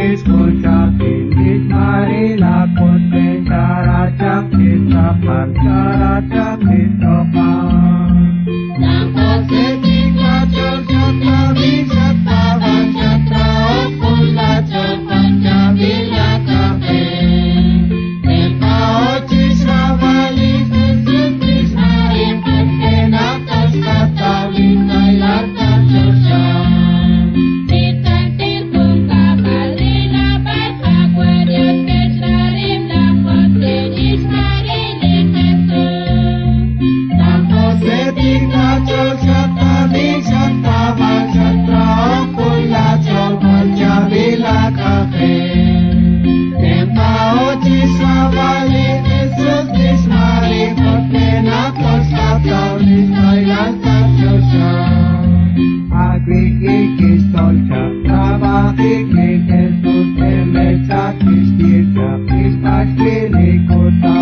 escucha, pilis Marila, contenta, raja, kita, panca, raja, pitokan. Namo setika jota wisata vajatra opula jopanja vilaka pe. Tempa oci sravali kusutis marim kena kasta vitai lata josha. Titantil bunga balina baita guardian kesarim dapote ismarini kesu. Namo setika jota wisata vajatra opula jopanja vilaka pe. Tempa oci sravali kusutis marim kena kasta vitai lata josha. Agriki stolcha, tabakiki Jesus, emecha kistircha, Christas filikuta.